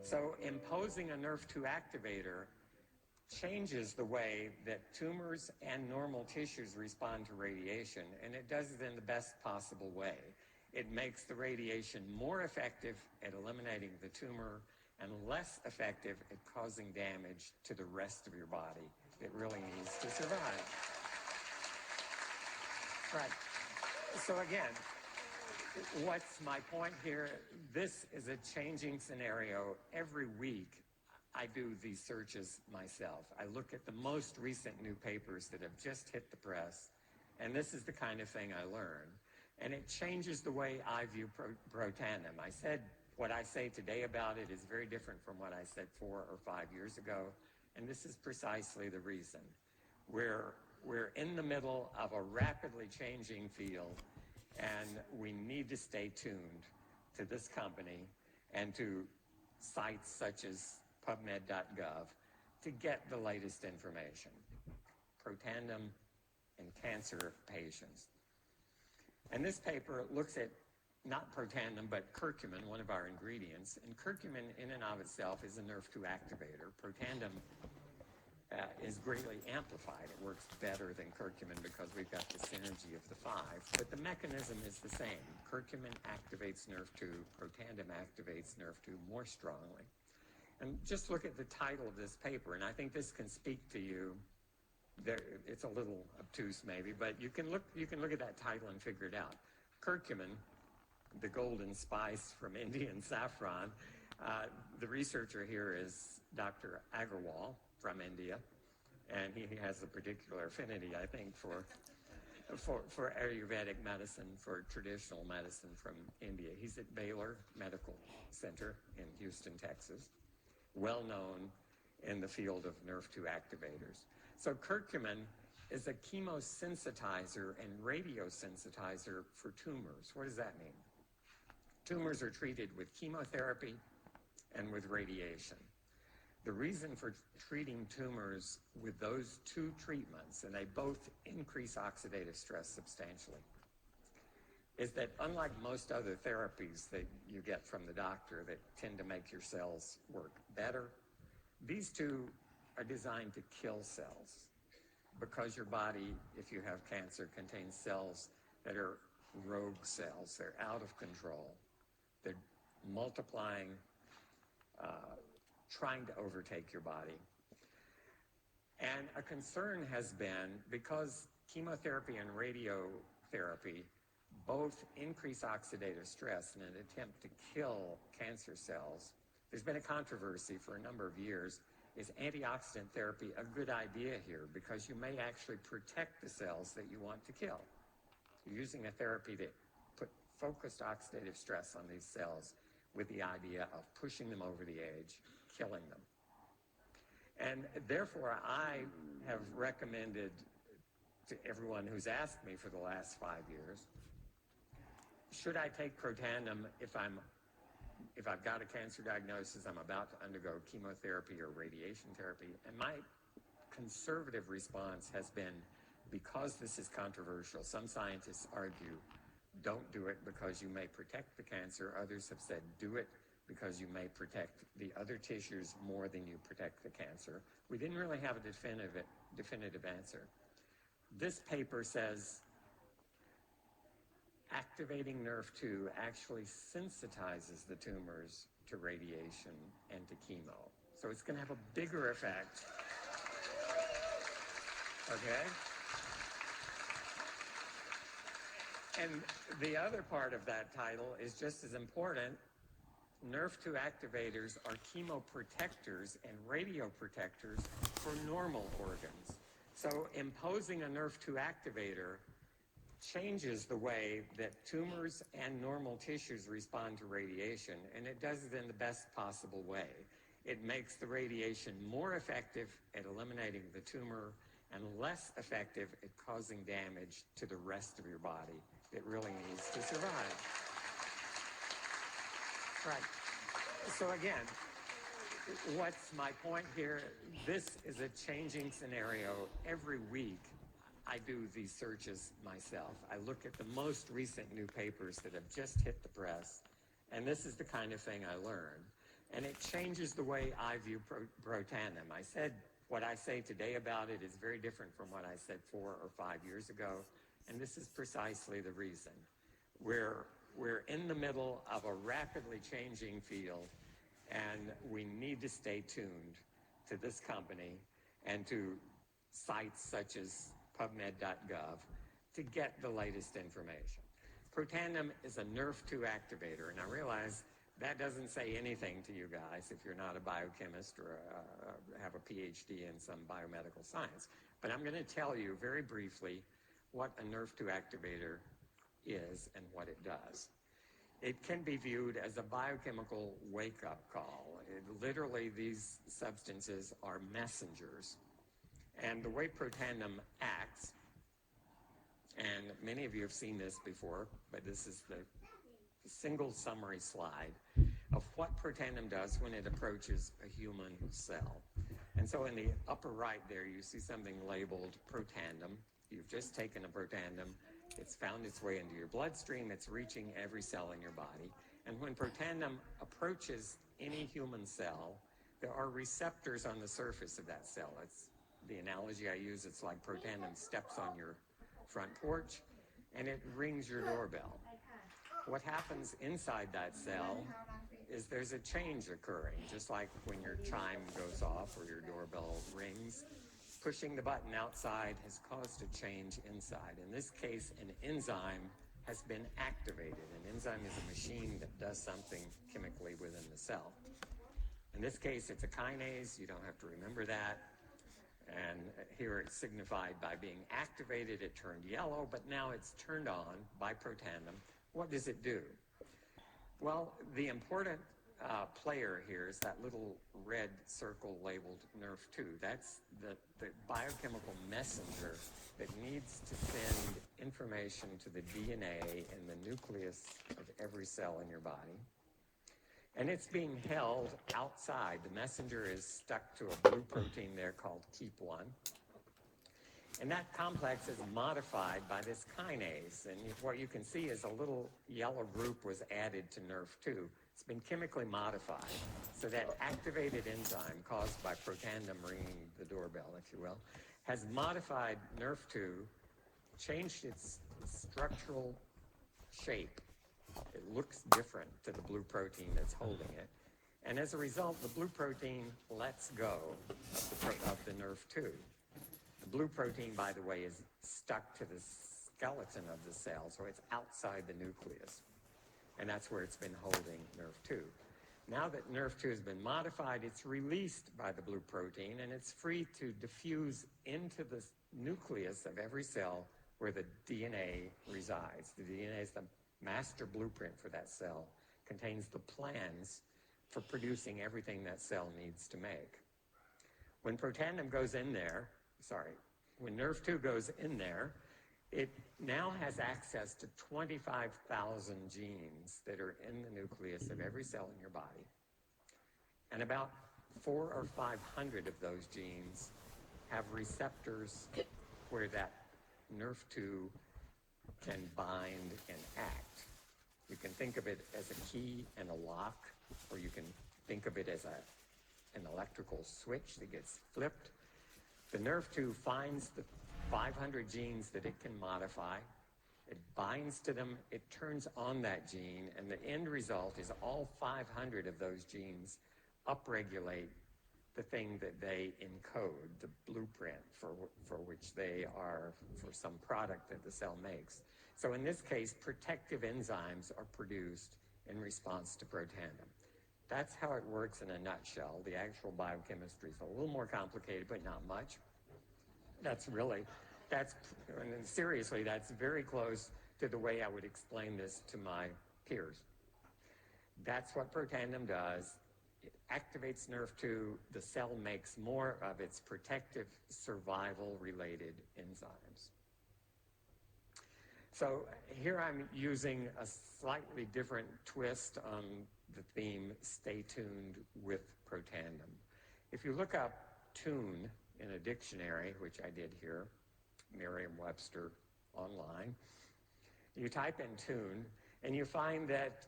So imposing a Nrf2 activator changes the way that tumors and normal tissues respond to radiation, and it does it in the best possible way. It makes the radiation more effective at eliminating the tumor and less effective at causing damage to the rest of your body that really needs to survive. Right. So again, what's my point here? This is a changing scenario. Every week, I do these searches myself. I look at the most recent new papers that have just hit the press, and this is the kind of thing I learn. And it changes the way I view Protandim. I said what I say today about it is very different from what I said 4 or 5 years ago, and this is precisely the reason. We're in the middle of a rapidly changing field, and we need to stay tuned to this company and to sites such as PubMed.gov to get the latest information. Protandim in cancer patients. And this paper looks at not protandim, but curcumin, one of our ingredients. And curcumin in and of itself is a Nrf2 activator. Protandim is greatly amplified. It works better than curcumin because we've got the synergy of the 5. But the mechanism is the same. Curcumin activates Nrf2. Protandim activates Nrf2 more strongly. And just look at the title of this paper, and I think this can speak to you. It's a little obtuse maybe, but you can look at that title and figure it out. Curcumin, the golden spice from Indian saffron. The researcher here is Dr. Agarwal from India, and he has a particular affinity, I think, for Ayurvedic medicine, for traditional medicine from India. He's at Baylor Medical Center in Houston, Texas, well known in the field of Nrf2 activators. So curcumin is a chemosensitizer and radiosensitizer for tumors. What does that mean? Tumors are treated with chemotherapy and with radiation. The reason for treating tumors with those two treatments, and they both increase oxidative stress substantially, is that unlike most other therapies that you get from the doctor that tend to make your cells work better, these two are designed to kill cells because your body, if you have cancer, contains cells that are rogue cells. They're out of control. They're multiplying, trying to overtake your body. And a concern has been, because chemotherapy and radiotherapy both increase oxidative stress in an attempt to kill cancer cells, there's been a controversy for a number of years. Is antioxidant therapy a good idea here? Because you may actually protect the cells that you want to kill. You're using a therapy that put focused oxidative stress on these cells with the idea of pushing them over the edge, killing them. And therefore, I have recommended to everyone who's asked me for the last 5 years, should I take Protandim if I've got a cancer diagnosis, I'm about to undergo chemotherapy or radiation therapy? And my conservative response has been, because this is controversial, some scientists argue, don't do it because you may protect the cancer. Others have said, do it because you may protect the other tissues more than you protect the cancer. We didn't really have a definitive answer. This paper says activating Nrf2 actually sensitizes the tumors to radiation and to chemo. So it's going to have a bigger effect. Okay? And the other part of that title is just as important. Nrf2 activators are chemoprotectors and radioprotectors for normal organs. So imposing a Nrf2 activator changes the way that tumors and normal tissues respond to radiation, and it does it in the best possible way. It makes the radiation more effective at eliminating the tumor and less effective at causing damage to the rest of your body that really needs to survive. Right. So again, what's my point here? This is a changing scenario. Every week, I do these searches myself. I look at the most recent new papers that have just hit the press, and this is the kind of thing I learn. and it changes the way I view Protandim. I said what I say today about it is very different from what I said 4 or 5 years ago, and this is precisely the reason. We're in the middle of a rapidly changing field, and we need to stay tuned to this company and to sites such as PubMed.gov to get the latest information. Protandim is a Nrf2 activator, and I realize that doesn't say anything to you guys if you're not a biochemist or have a PhD in some biomedical science. But I'm going to tell you very briefly what a Nrf2 activator is and what it does. It can be viewed as a biochemical wake-up call. Literally, these substances are messengers. And the way Protandim acts, and many of you have seen this before, but this is the single summary slide of what Protandim does when it approaches a human cell. And so in the upper right there, you see something labeled Protandim. You've just taken a Protandim. It's found its way into your bloodstream. It's reaching every cell in your body. And when Protandim approaches any human cell, there are receptors on the surface of that cell. It's the analogy I use. It's like Protandim steps on your front porch, and it rings your doorbell. What happens inside that cell is there's a change occurring, just like when your chime goes off or your doorbell rings. Pushing the button outside has caused a change inside. In this case, an enzyme has been activated. An enzyme is a machine that does something chemically within the cell. In this case, it's a kinase. You don't have to remember that. And here it's signified by being activated. It turned yellow, but now it's turned on by Protandim. What does it do? Well, the important player here is that little red circle labeled Nrf2. That's the biochemical messenger that needs to send information to the DNA in the nucleus of every cell in your body. And it's being held outside. The messenger is stuck to a blue protein there called KEAP1. And that complex is modified by this kinase. And what you can see is a little yellow group was added to Nrf2. It's been chemically modified. So that activated enzyme caused by Protandim ringing the doorbell, if you will, has modified Nrf2, changed its structural shape. It looks different to the blue protein that's holding it. And as a result, the blue protein lets go of the Nrf2. The blue protein, by the way, is stuck to the skeleton of the cell, so it's outside the nucleus. And that's where it's been holding Nrf2. Now that Nrf2 has been modified, it's released by the blue protein, and it's free to diffuse into the nucleus of every cell where the DNA resides. The DNA is the master blueprint for that cell, contains the plans for producing everything that cell needs to make. When Protandim goes in there, when Nrf2 goes in there, it now has access to 25,000 genes that are in the nucleus of every cell in your body. And about 400 or 500 of those genes have receptors where that Nrf2 can bind and act. You can think of it as a key and a lock, or you can think of it as an electrical switch that gets flipped. The Nrf2 finds the 500 genes that it can modify. It binds to them, it turns on that gene, and the end result is all 500 of those genes upregulate the thing that they encode, the blueprint for which they are for some product that the cell makes. So in this case, protective enzymes are produced in response to Protandim. That's how it works in a nutshell. The actual biochemistry is a little more complicated, but not much. Seriously, that's very close to the way I would explain this to my peers. That's what Protandim does. It activates Nrf2. The cell makes more of its protective survival-related enzymes. So here I'm using a slightly different twist on the theme, stay tuned with Protandim. If you look up tune in a dictionary, which I did here, Merriam-Webster online, you type in tune, And you find that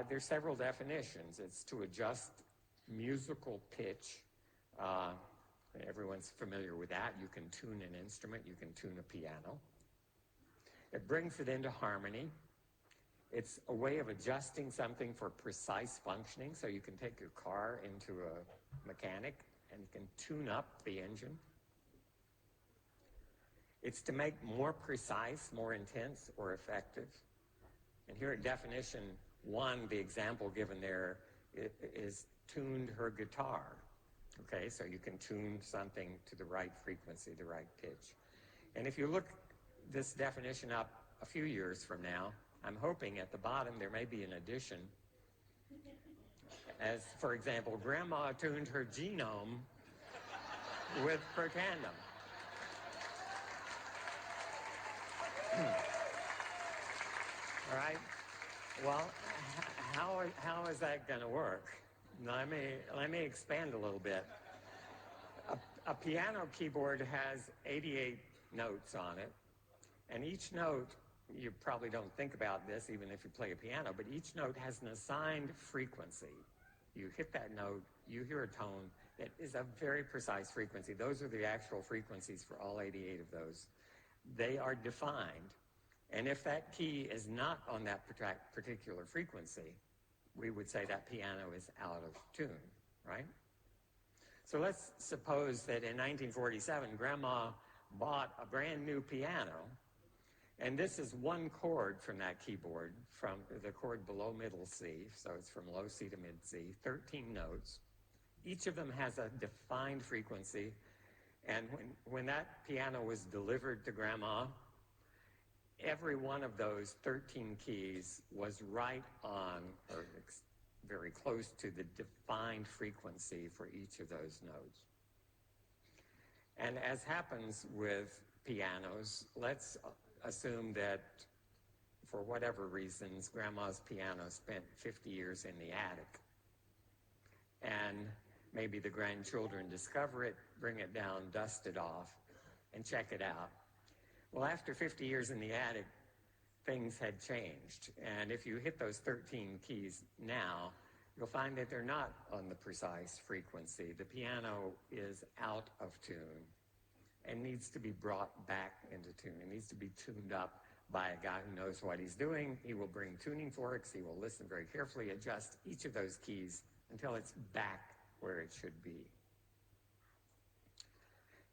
there's several definitions. It's to adjust musical pitch. Everyone's familiar with that. You can tune an instrument. You can tune a piano. It brings it into harmony. It's a way of adjusting something for precise functioning. So you can take your car into a mechanic and you can tune up the engine. It's to make more precise, more intense, or effective. And here at definition 1, the example given there is tuned her guitar. Okay, so you can tune something to the right frequency, the right pitch. And if you look this definition up a few years from now, I'm hoping at the bottom there may be an addition. As, for example, Grandma tuned her genome with Protandum. All right. Well, how is that going to work? Let me expand a little bit. A piano keyboard has 88 notes on it, and each note, you probably don't think about this even if you play a piano, but each note has an assigned frequency. You hit that note, you hear a tone that is a very precise frequency. Those are the actual frequencies for all 88 of those. They are defined, and if that key is not on that particular frequency, we would say that piano is out of tune, right? So let's suppose that in 1947, Grandma bought a brand new piano, and this is one chord from that keyboard, from the chord below middle C, so it's from low C to mid C, 13 notes. Each of them has a defined frequency, and when that piano was delivered to Grandma, every one of those 13 keys was right on, or very close to, the defined frequency for each of those notes. And as happens with pianos, let's assume that for whatever reasons, Grandma's piano spent 50 years in the attic. And maybe the grandchildren discover it, bring it down, dust it off, and check it out. Well, after 50 years in the attic, things had changed. And if you hit those 13 keys now, you'll find that they're not on the precise frequency. The piano is out of tune and needs to be brought back into tune. It needs to be tuned up by a guy who knows what he's doing. He will bring tuning forks. He will listen very carefully, adjust each of those keys until it's back where it should be.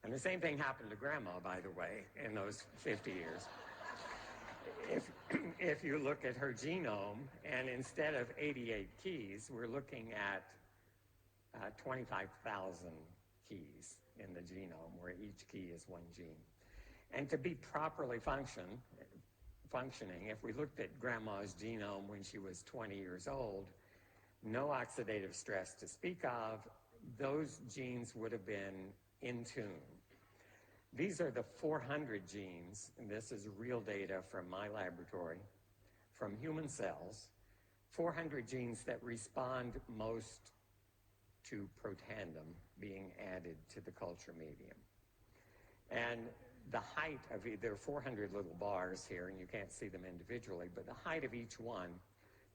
And the same thing happened to Grandma, by the way, in those 50 years. If you look at her genome, and instead of 88 keys, we're looking at 25,000 keys in the genome, where each key is one gene. And to be properly functioning, if we looked at Grandma's genome when she was 20 years old, no oxidative stress to speak of, those genes would have been in tune. These are the 400 genes, and this is real data from my laboratory, from human cells, 400 genes that respond most to Protandim being added to the culture medium. And the height of, there are 400 little bars here, and you can't see them individually, but the height of each one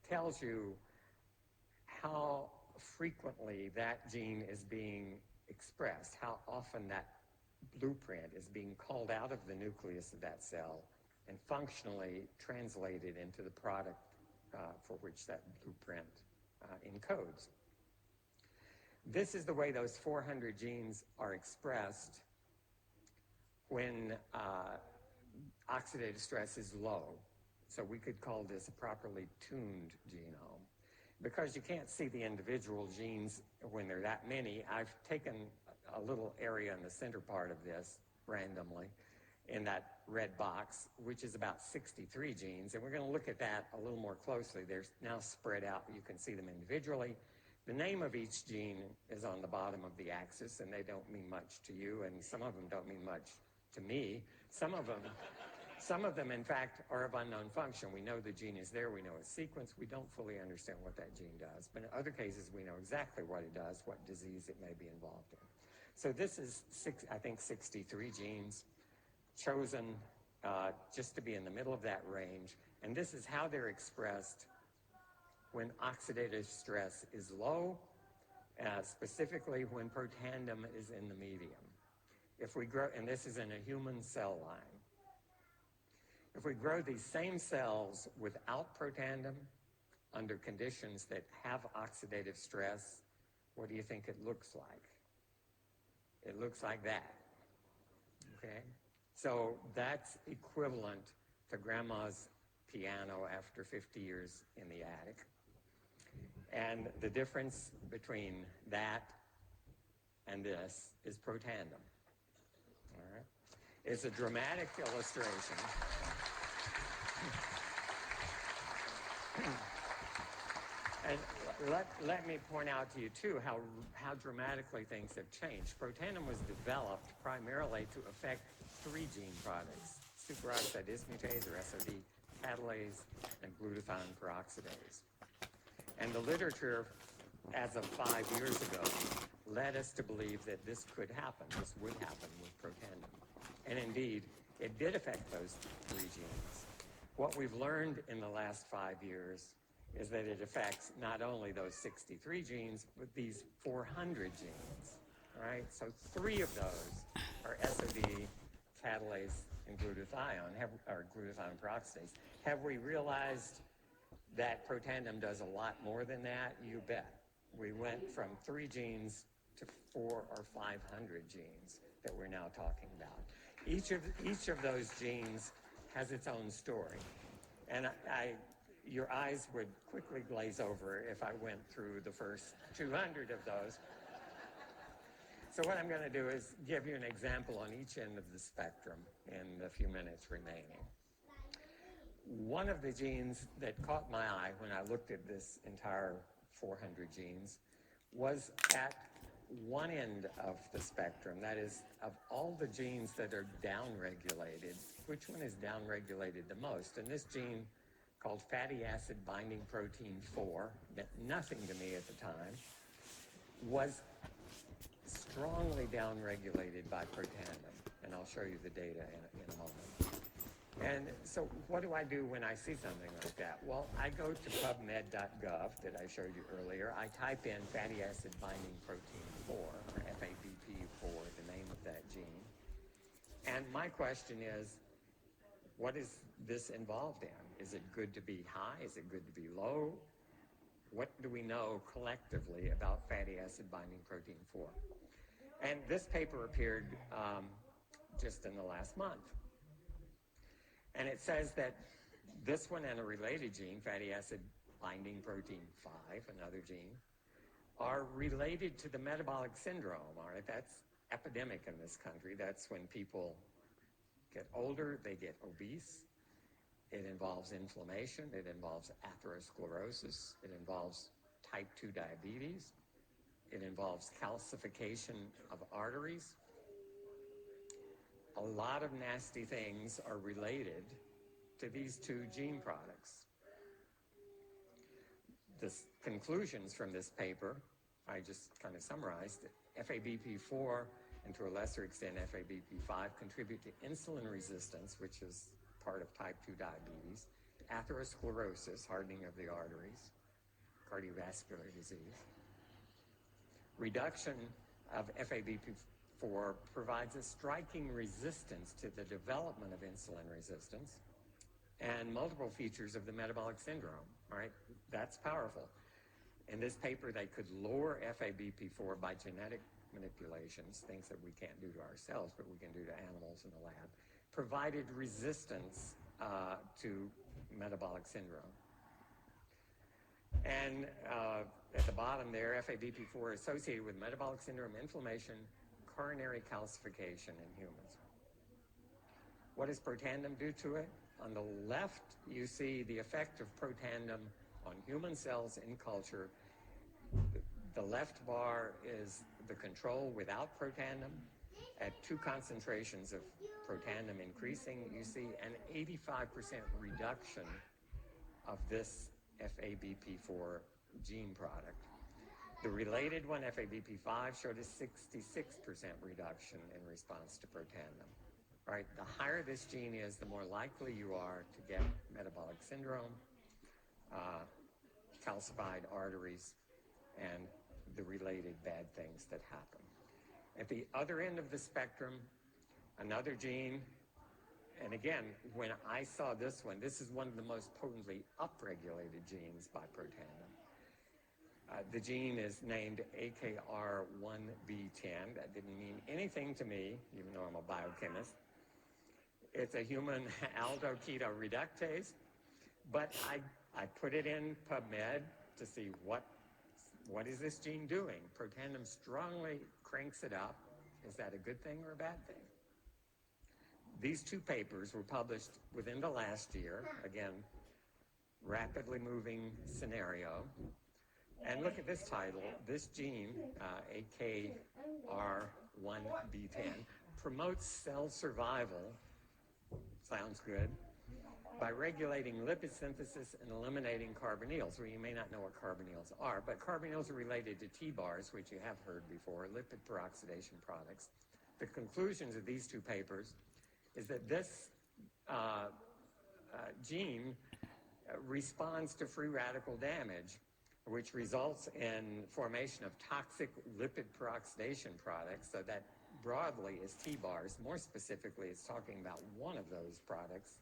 tells you how frequently that gene is being expressed, how often that blueprint is being called out of the nucleus of that cell and functionally translated into the product for which that blueprint encodes. This is the way those 400 genes are expressed when oxidative stress is low. So we could call this a properly tuned genome. Because you can't see the individual genes when there are that many, I've taken a little area in the center part of this randomly in that red box, which is about 63 genes, and we're going to look at that a little more closely. They're now spread out. You can see them individually. The name of each gene is on the bottom of the axis, and they don't mean much to you, and some of them don't mean much to me. Some of them, in fact, are of unknown function. We know the gene is there. We know its sequence. We don't fully understand what that gene does. But in other cases, we know exactly what it does, what disease it may be involved in. So this is, I think, 63 genes chosen just to be in the middle of that range. And this is how they're expressed when oxidative stress is low, specifically when protandem is in the medium. If we grow, and this is in a human cell line, if we grow these same cells without protandem under conditions that have oxidative stress, what do you think it looks like? It looks like that, okay? So that's equivalent to grandma's piano after 50 years in the attic. And the difference between that and this is protandem, all right? It's a dramatic illustration. And let me point out to you, too, how dramatically things have changed. Protandim was developed primarily to affect 3 gene products, superoxide dismutase, or SOD, catalase, and glutathione peroxidase. And the literature, as of 5 years ago, led us to believe that this could happen, this would happen with Protandim. And indeed, it did affect those 3 genes. What we've learned in the last 5 years is that it affects not only those 63 genes, but these 400 genes, right? So 3 of those are SOD, catalase, and glutathione, or glutathione peroxidase. Have we realized that Protandim does a lot more than that? You bet. We went from 3 genes to 400 or 500 genes that we're now talking about. Each of those genes has its own story. And your eyes would quickly glaze over if I went through the first 200 of those. So what I'm going to do is give you an example on each end of the spectrum in the few minutes remaining. One of the genes that caught my eye when I looked at this entire 400 genes was at one end of the spectrum. That is, of all the genes that are downregulated, which one is downregulated the most? And this gene, called fatty acid binding protein 4, meant nothing to me at the time, was strongly downregulated by Protandim. And I'll show you the data in a moment. And so what do I do when I see something like that? Well, I go to pubmed.gov that I showed you earlier. I type in fatty acid binding protein 4, or FABP4, the name of that gene. And my question is, what is this involved in? Is it good to be high? Is it good to be low? What do we know collectively about fatty acid binding protein 4? And this paper appeared just in the last month. And it says that this one and a related gene, fatty acid binding protein 5, another gene, are related to the metabolic syndrome, all right? That's epidemic in this country. That's when people get older, they get obese. It involves inflammation. It involves atherosclerosis. It involves type 2 diabetes. It involves calcification of arteries. A lot of nasty things are related to these 2 gene products. The conclusions from this paper, I just kind of summarized it. FABP4 and to a lesser extent FABP5 contribute to insulin resistance, which is part of type 2 diabetes, atherosclerosis, hardening of the arteries, cardiovascular disease. Reduction of FABP4 provides a striking resistance to the development of insulin resistance and multiple features of the metabolic syndrome, all right? That's powerful. In this paper, they could lower FABP4 by genetic manipulations, things that we can't do to ourselves, but we can do to animals in the lab, provided resistance to metabolic syndrome. And at the bottom there, FABP4 associated with metabolic syndrome, inflammation, coronary calcification in humans. What does Protandim do to it? On the left, you see the effect of Protandim on human cells in culture. The left bar is the control without Protandim. At 2 concentrations of Protandim increasing, you see an 85% reduction of this FABP4 gene product. The related one, FABP5, showed a 66% reduction in response to Protandim. right? The higher this gene is, the more likely you are to get metabolic syndrome, calcified arteries, and the related bad things that happen. At the other end of the spectrum, another gene, and again, when I saw this one, this is one of the most potently upregulated genes by Protandim. The gene is named AKR1B10. That didn't mean anything to me, even though I'm a biochemist. It's a human aldoketo reductase, but I put it in PubMed to see what is this gene doing. Protandim strongly cranks it up. Is that a good thing or a bad thing? These two papers were published within the last year. Again, rapidly moving scenario. And look at this title. This gene, AKR1B10, promotes cell survival, sounds good, by regulating lipid synthesis and eliminating carbonyls. Well, you may not know what carbonyls are, but carbonyls are related to T-bars, which you have heard before, lipid peroxidation products. The conclusions of these two papers is that this gene responds to free radical damage, which results in formation of toxic lipid peroxidation products. So that broadly is T-bars. More specifically, it's talking about one of those products,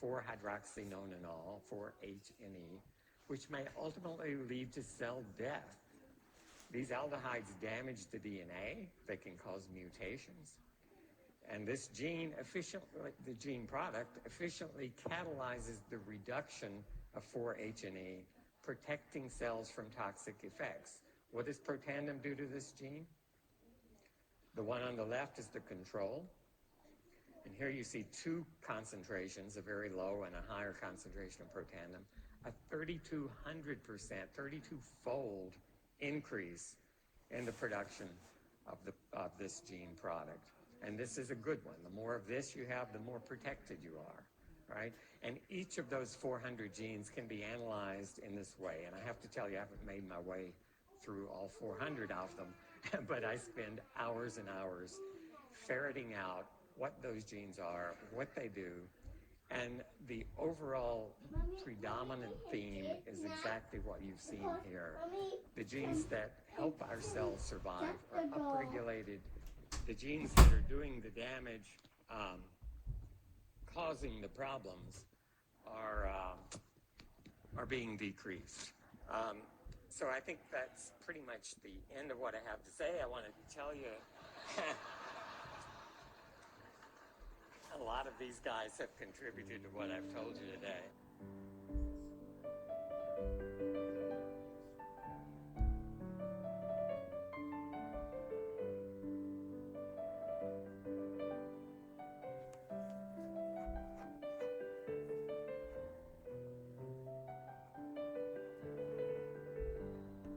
4-hydroxynonenal, 4-HNE, which may ultimately lead to cell death. These aldehydes damage the DNA. They can cause mutations. And this gene the gene product efficiently catalyzes the reduction of 4-HNE, protecting cells from toxic effects. What does Protandim do to this gene? The one on the left is the control. And here you see two concentrations, a very low and a higher concentration of Protandim, a 3,200%, 32-fold increase in the production of this gene product. And this is a good one. The more of this you have, the more protected you are, right? And each of those 400 genes can be analyzed in this way. And I have to tell you, I haven't made my way through all 400 of them, but I spend hours and hours ferreting out what those genes are, what they do, and the overall predominant theme is exactly what you've seen here. The genes that help our cells survive are upregulated. The genes that are doing the damage, causing the problems, are being decreased. So I think that's pretty much the end of what I have to say. I want to tell you a lot of these guys have contributed to what I've told you today.